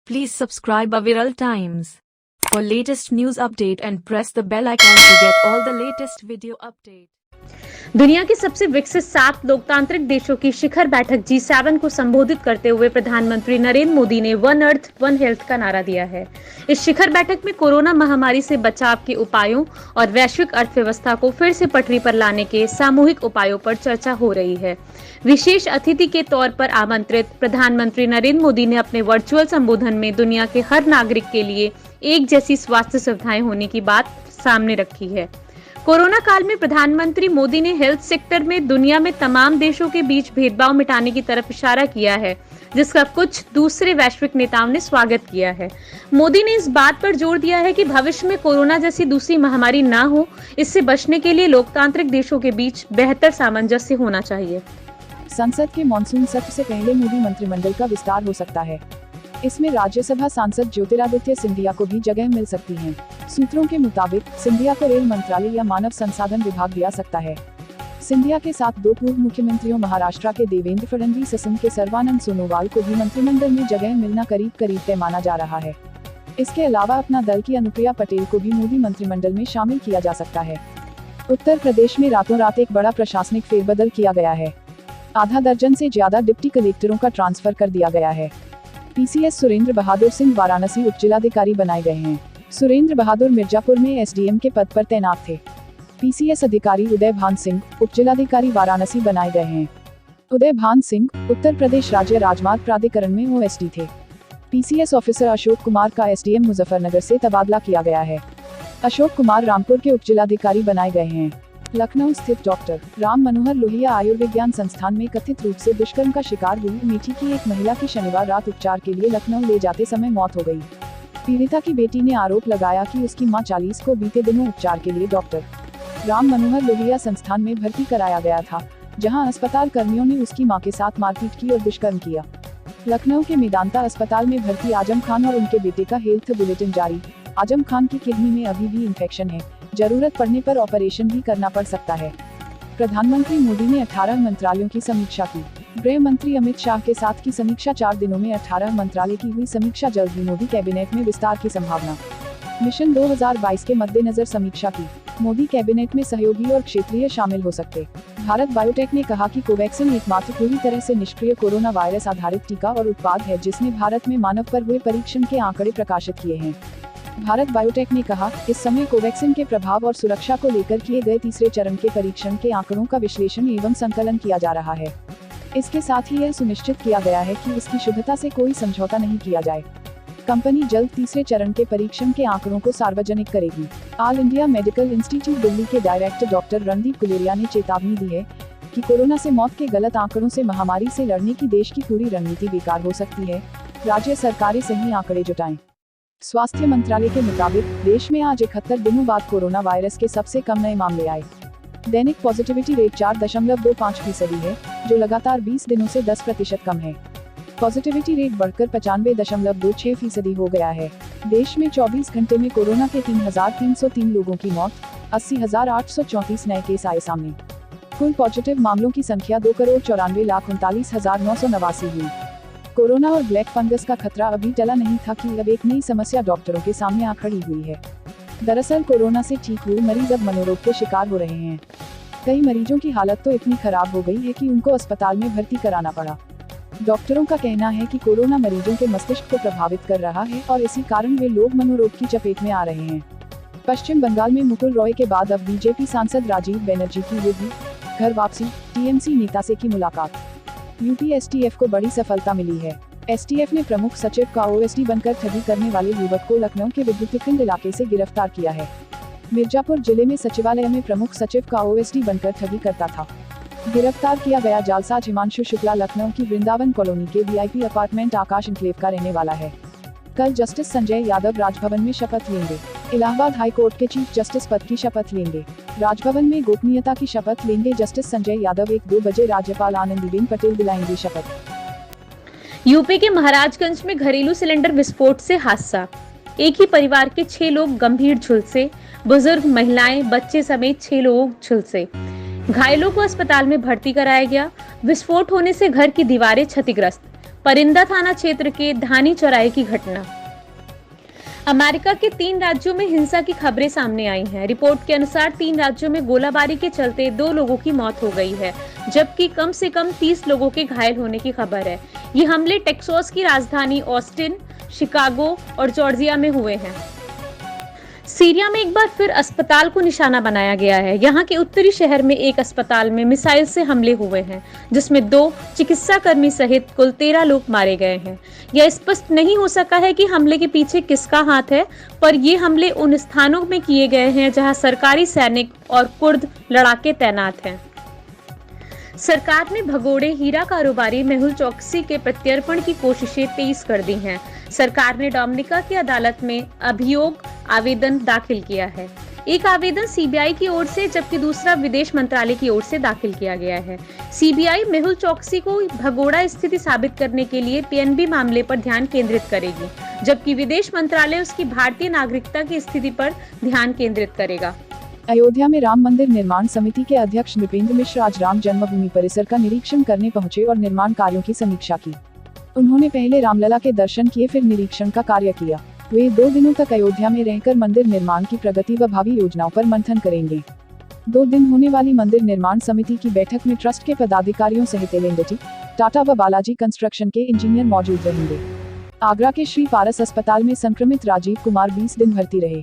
Please subscribe Aviral Times for latest news update and press the bell icon to get all the latest video update. दुनिया के सबसे विकसित 7 लोकतांत्रिक देशों की शिखर बैठक G7 को संबोधित करते हुए प्रधानमंत्री नरेंद्र मोदी ने वन अर्थ वन हेल्थ का नारा दिया है। इस शिखर बैठक में कोरोना महामारी से बचाव के उपायों और वैश्विक अर्थव्यवस्था को फिर से पटरी पर लाने के सामूहिक उपायों पर चर्चा हो रही है। विशेष अतिथि के तौर पर आमंत्रित प्रधानमंत्री नरेंद्र मोदी ने अपने वर्चुअल संबोधन में दुनिया के हर नागरिक के लिए एक जैसी स्वास्थ्य सुविधाएं होने की बात सामने रखी है। कोरोना काल में प्रधानमंत्री मोदी ने हेल्थ सेक्टर में दुनिया में तमाम देशों के बीच भेदभाव मिटाने की तरफ इशारा किया है, जिसका कुछ दूसरे वैश्विक नेताओं ने स्वागत किया है। मोदी ने इस बात पर जोर दिया है कि भविष्य में कोरोना जैसी दूसरी महामारी ना हो, इससे बचने के लिए लोकतांत्रिक देशों के बीच बेहतर सामंजस्य होना चाहिए। संसद के मॉनसून सत्र से पहले मोदी मंत्रिमंडल का विस्तार हो सकता है। इसमें राज्यसभा सांसद ज्योतिरादित्य सिंधिया को भी जगह मिल सकती है। सूत्रों के मुताबिक सिंधिया को रेल मंत्रालय या मानव संसाधन विभाग दिया सकता है। सिंधिया के साथ 2 पूर्व मुख्यमंत्रियों महाराष्ट्र के देवेंद्र फडणवीस असम के सर्बानंद सोनोवाल को भी मंत्रिमंडल में जगह मिलना करीब करीब तय माना जा रहा है। इसके अलावा अपना दल की अनुप्रिया पटेल को भी मोदी मंत्रिमंडल में शामिल किया जा सकता है। उत्तर प्रदेश में रातों रात एक बड़ा प्रशासनिक फेरबदल किया गया है। आधा दर्जन से ज्यादा डिप्टी कलेक्टरों का ट्रांसफर कर दिया गया है। पीसीएस सुरेंद्र बहादुर सिंह वाराणसी उप जिलाधिकारी बनाए गए हैं। सुरेंद्र बहादुर मिर्जापुर में एसडीएम के पद पर तैनात थे। पीसीएस अधिकारी उदय भान सिंह उप जिलाधिकारी वाराणसी बनाए गए हैं। उदय भान सिंह उत्तर प्रदेश राज्य राजमार्ग प्राधिकरण में ओएसडी थे। पीसीएस ऑफिसर अशोक कुमार का एसडीएम मुजफ्फरनगर से तबादला किया गया है। अशोक कुमार रामपुर के उप जिलाधिकारी बनाए गए हैं। लखनऊ स्थित डॉक्टर राम मनोहर लोहिया आयुर्विज्ञान संस्थान में कथित रूप से दुष्कर्म का शिकार हुई अमेठी की एक महिला की शनिवार रात उपचार के लिए लखनऊ ले जाते समय मौत हो गई। पीड़िता की बेटी ने आरोप लगाया कि उसकी मां 40 को बीते दिनों उपचार के लिए डॉक्टर राम मनोहर लोहिया संस्थान में भर्ती कराया गया था, जहां अस्पताल कर्मियों ने उसकी मां के साथ मारपीट की और दुष्कर्म किया। लखनऊ के मेदांता अस्पताल में भर्ती आजम खान और उनके बेटे का हेल्थ बुलेटिन जारी। आजम खान की किडनी में अभी भी इन्फेक्शन है, जरूरत पड़ने पर ऑपरेशन भी करना पड़ सकता है। प्रधानमंत्री मोदी ने 18 मंत्रालयों की समीक्षा की। गृह मंत्री अमित शाह के साथ की समीक्षा। 4 दिनों में 18 मंत्रालय की हुई समीक्षा। जल्द ही मोदी कैबिनेट में विस्तार की संभावना। मिशन 2022 के मद्देनजर समीक्षा की। मोदी कैबिनेट में सहयोगी और क्षेत्रीय शामिल हो सकते। भारत बायोटेक ने कहा कि कोवैक्सीन एकमात्र पूरी तरह से निष्क्रिय कोरोना वायरस आधारित टीका और उत्पाद है जिसने भारत में मानव पर हुए परीक्षण के आंकड़े प्रकाशित किए हैं। भारत बायोटेक ने कहा, इस समय कोवैक्सीन के प्रभाव और सुरक्षा को लेकर किए गए तीसरे चरण के परीक्षण के आंकड़ों का विश्लेषण एवं संकलन किया जा रहा है। इसके साथ ही यह सुनिश्चित किया गया है कि इसकी शुद्धता से कोई समझौता नहीं किया जाए। कंपनी जल्द तीसरे चरण के परीक्षण के आंकड़ों को सार्वजनिक करेगी। All India medical institute Delhi के डायरेक्टर डॉक्टर रणदीप गुलेरिया ने चेतावनी दी है कि कोरोना से मौत के गलत आंकड़ों से महामारी से लड़ने की देश की पूरी रणनीति बेकार हो सकती है। राज्य सरकारें सही आंकड़े जुटाएं। स्वास्थ्य मंत्रालय के मुताबिक देश में आज 71 दिनों बाद कोरोना वायरस के सबसे कम नए मामले आए। दैनिक पॉजिटिविटी रेट 4.25% है, जो लगातार 20 दिनों से 10% कम है। पॉजिटिविटी रेट बढ़कर 95.26% हो गया है। देश में 24 घंटे में कोरोना के 3,303 लोगों की मौत, 80,834 नए केस आए सामने। कुल पॉजिटिव मामलों की संख्या 2,94,39,989 हुई। कोरोना और ब्लैक फंगस का खतरा अभी टला नहीं था कि अब एक नई समस्या डॉक्टरों के सामने आ खड़ी हुई है। दरअसल कोरोना से ठीक हुए मरीज अब मनोरोग के शिकार हो रहे हैं। कई मरीजों की हालत तो इतनी खराब हो गई है कि उनको अस्पताल में भर्ती कराना पड़ा। डॉक्टरों का कहना है कि कोरोना मरीजों के मस्तिष्क को प्रभावित कर रहा है और इसी कारण वे लोग मनोरोग की चपेट में आ रहे हैं। पश्चिम बंगाल में मुकुल रॉय के बाद अब बीजेपी सांसद राजीव बनर्जी की होगी घर वापसी। टीएमसी नेता से की मुलाकात। यूपी एसटीएफ को बड़ी सफलता मिली है। एसटीएफ ने प्रमुख सचिव का ओएसडी बनकर ठगी करने वाले युवक को लखनऊ के विद्युतीकरण इलाके से गिरफ्तार किया है। मिर्जापुर जिले में सचिवालय में प्रमुख सचिव का ओएसडी बनकर ठगी करता था। गिरफ्तार किया गया जालसाज हिमांशु शुक्ला लखनऊ की वृंदावन कॉलोनी के वीआईपी अपार्टमेंट आकाश एन्क्लेव का रहने वाला है। कल जस्टिस संजय यादव राजभवन में शपथ लेंगे। इलाहाबाद हाई कोर्ट के चीफ जस्टिस पद की शपथ लेंगे। राजभवन में गोपनीयता की शपथ लेंगे जस्टिस संजय यादव। 1-2 बजे राज्यपाल आनंदीबेन पटेल दिलाएंगी शपथ। यूपी के महाराजगंज में घरेलू सिलेंडर विस्फोट से हादसा। एक ही परिवार के 6 लोग गंभीर झुलसे। बुजुर्ग, महिलाएं, बच्चे समेत 6 लोग झुलसे। घायलों को अस्पताल में भर्ती कराया गया। विस्फोट होने से घर की दीवारें क्षतिग्रस्त। परिंदा थाना क्षेत्र के धानी चौराहे की घटना। अमेरिका के 3 राज्यों में हिंसा की खबरें सामने आई हैं। रिपोर्ट के अनुसार 3 राज्यों में गोलाबारी के चलते 2 लोगों की मौत हो गई है, जबकि कम से कम 30 लोगों के घायल होने की खबर है। ये हमले टेक्सास की राजधानी ऑस्टिन, शिकागो और जॉर्जिया में हुए हैं। सीरिया में एक बार फिर अस्पताल को निशाना बनाया गया है। यहाँ के उत्तरी शहर में एक अस्पताल में मिसाइल से हमले हुए हैं, जिसमें 2 चिकित्सा कर्मी सहित कुल 13 लोग मारे गए हैं। यह स्पष्ट नहीं हो सका है कि हमले के पीछे किसका हाथ है, पर ये हमले उन स्थानों में किए गए हैं जहां सरकारी सैनिक और कुर्द लड़ाके तैनात हैं। सरकार ने भगोड़े हीरा कारोबारी मेहुल चौकसी के प्रत्यर्पण की कोशिशें तेज कर दी हैं। सरकार ने डोमिनिका की अदालत में अभियोग आवेदन दाखिल किया है। एक आवेदन सीबीआई की ओर से, जबकि दूसरा विदेश मंत्रालय की ओर से दाखिल किया गया है। सीबीआई मेहुल चौकसी को भगोड़ा स्थिति साबित करने के लिए पीएनबी मामले पर ध्यान केंद्रित करेगी, जबकि विदेश मंत्रालय उसकी भारतीय नागरिकता की स्थिति पर ध्यान केंद्रित करेगा। अयोध्या में राम मंदिर निर्माण समिति के अध्यक्ष नृपेंद्र मिश्र आज राम जन्मभूमि परिसर का निरीक्षण करने पहुंचे और निर्माण कार्यों की समीक्षा की। उन्होंने पहले रामलला के दर्शन किए, फिर निरीक्षण का कार्य किया। वे 2 दिनों तक अयोध्या में रहकर मंदिर निर्माण की प्रगति व भावी योजनाओं पर मंथन करेंगे। 2 दिन होने वाली मंदिर निर्माण समिति की बैठक में ट्रस्ट के पदाधिकारियों सहित एल&टी, टाटा व बालाजी कंस्ट्रक्शन के इंजीनियर मौजूद रहेंगे। आगरा के श्री पारस अस्पताल में संक्रमित राजीव कुमार 20 दिन भर्ती रहे।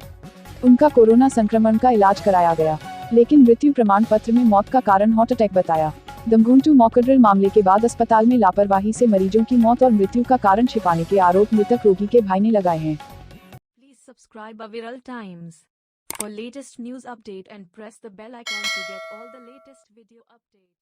उनका कोरोना संक्रमण का इलाज कराया गया, लेकिन मृत्यु प्रमाण पत्र में मौत का कारण हार्ट अटैक बताया। दमघुंटू मॉकड्रिल मामले के बाद अस्पताल में लापरवाही से मरीजों की मौत और मृत्यु का कारण छिपाने के आरोप मृतक रोगी के भाई ने लगाए हैं। Please subscribe Viral Times for latest news update and press the bell icon to get all the latest video updates.